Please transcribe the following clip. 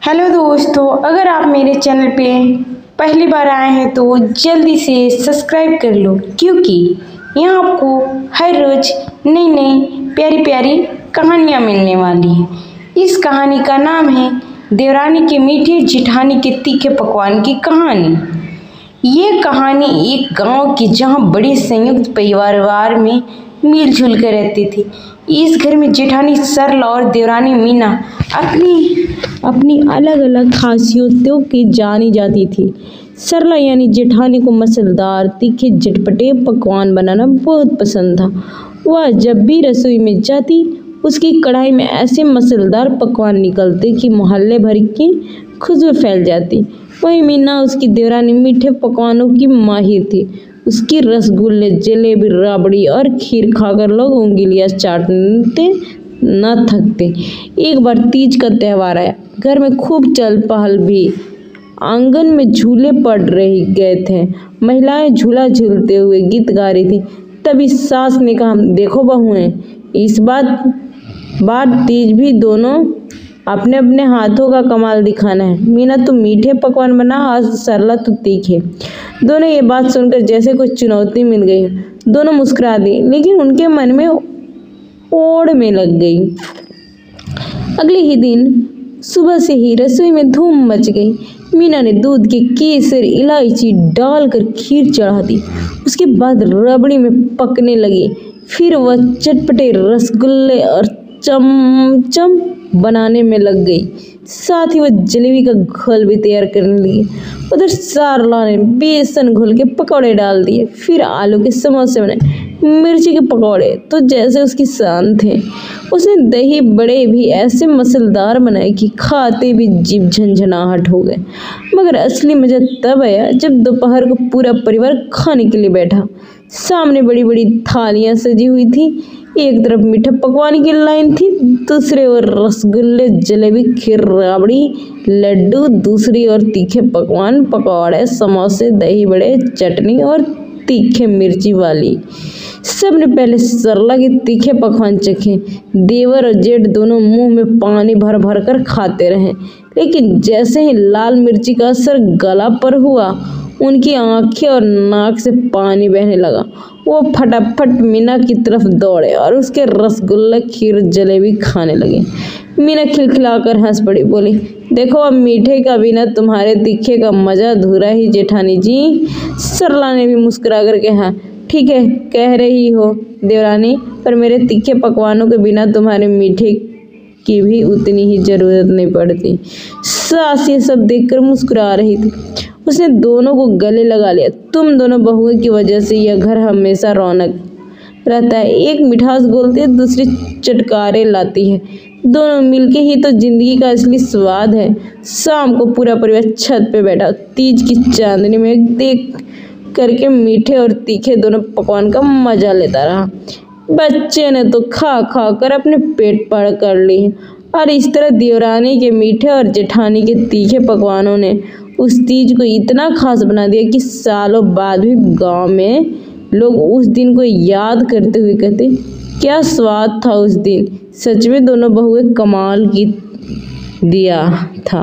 Hello दोस्तों, अगर आप मेरे चैनल पे पहली बार आए हैं तो जल्दी से सब्सक्राइब कर लो, क्योंकि यहाँ आपको हर रोज नई नई प्यारी प्यारी कहानियाँ मिलने वाली हैं। इस कहानी का नाम है देवरानी के मीठे जेठानी के तीखे पकवान की कहानी। ये कहानी एक गांव की, जहाँ बड़े संयुक्त परिवार में मिलजुल कर रहते थे। इस घर में जेठानी सरला और देवरानी मीना अपनी अलग अलग खासियतों की जानी जाती थी। सरला यानी जेठानी को मसालेदार तीखे चटपटे पकवान बनाना बहुत पसंद था। वह जब भी रसोई में जाती, उसकी कढ़ाई में ऐसे मसालेदार पकवान निकलते कि मोहल्ले भर की खुशबू फैल जाती। वही मीना, उसकी देवरानी, मीठे पकवानों की माहिर थी। उसकी रसगुल्ले, जलेबी, राबड़ी और खीर खाकर लोग उंगलियां चाटते न थकते। एक बार तीज का त्यौहार आया। घर में खूब चहल पहल भी। आंगन में झूले पड़ रहे गए थे। महिलाएं झूला झूलते हुए गीत गा रही थी। तभी सास ने कहा, देखो बहुएं, इस बार तीज भी दोनों अपने अपने हाथों का कमाल दिखाना है। मीना तू मीठे पकवान बना और सरला तू तीखे। दोनों ये बात सुनकर जैसे कुछ चुनौती मिल गई। दोनों मुस्कुरा दी, लेकिन उनके मन में ओड़ में लग गई। अगले ही दिन सुबह से ही रसोई में धूम मच गई। मीना ने दूध के केसर, इलायची डालकर खीर चढ़ा दी। उसके बाद रबड़ी में पकने लगी। फिर वह चटपटे रसगुल्ले और चमचम बनाने में लग गई। साथ ही वह जलेबी का घोल भी तैयार करने लगी। उधर सरला ने बेसन घोल के पकौड़े डाल दिए। फिर आलू के समोसे बनाए। मिर्ची के पकौड़े तो जैसे उसकी शान थे। उसने दही बड़े भी ऐसे मसालेदार बनाए कि खाते भी जीभ झंझनाहट हो गए। मगर असली मजा तब आया जब दोपहर को पूरा परिवार खाने के लिए बैठा। सामने बड़ी बड़ी थालियां सजी हुई थी। एक तरफ मीठे पकवान की लाइन थी, दूसरे ओर रसगुल्ले, जलेबी, खीर, राबड़ी, लड्डू, दूसरी ओर तीखे पकवान, पकौड़े, समोसे, दही बड़े, चटनी और तीखे मिर्ची वाली। सबने पहले सरला के तीखे पकवान चखे। देवर और जेठ दोनों मुंह में पानी भर भर कर खाते रहे, लेकिन जैसे ही लाल मिर्ची का असर गला पर हुआ, उनकी आंखें और नाक से पानी बहने लगा। वो फटाफट मीना की तरफ दौड़े और उसके रसगुल्ला, खीर, जलेबी खाने लगे। मीना खिलखिलाकर हंस पड़ी, बोली, देखो अब मीठे का बिना तुम्हारे तीखे का मजा अधूरा ही जेठानी जी। सरला ने भी मुस्कुरा कर कहा, ठीक है, कह रही हो देवरानी, पर मेरे तीखे पकवानों के बिना तुम्हारे मीठे की भी उतनी ही जरूरत नहीं पड़ती। सास ये सब देखकर मुस्कुरा रही थी। उसने दोनों को गले लगा लिया। तुम दोनों बहुओं की वजह से यह घर हमेशा रौनक रहता है। एक मिठास घोलती है, दूसरी चटकारे लाती है। दोनों मिलके ही तो जिंदगी का असली स्वाद है। शाम को पूरा परिवार छत पे बैठा तीज की चांदनी में देख करके मीठे और तीखे दोनों पकवान का मजा लेता रहा। बच्चे ने तो खा खा कर अपने पेट पार कर लिए। और इस तरह देवरानी के मीठे और जेठानी के तीखे पकवानों ने उस तीज को इतना खास बना दिया कि सालों बाद भी गांव में लोग उस दिन को याद करते हुए कहते, क्या स्वाद था उस दिन। सच में दोनों बहुएं कमाल की दिया था।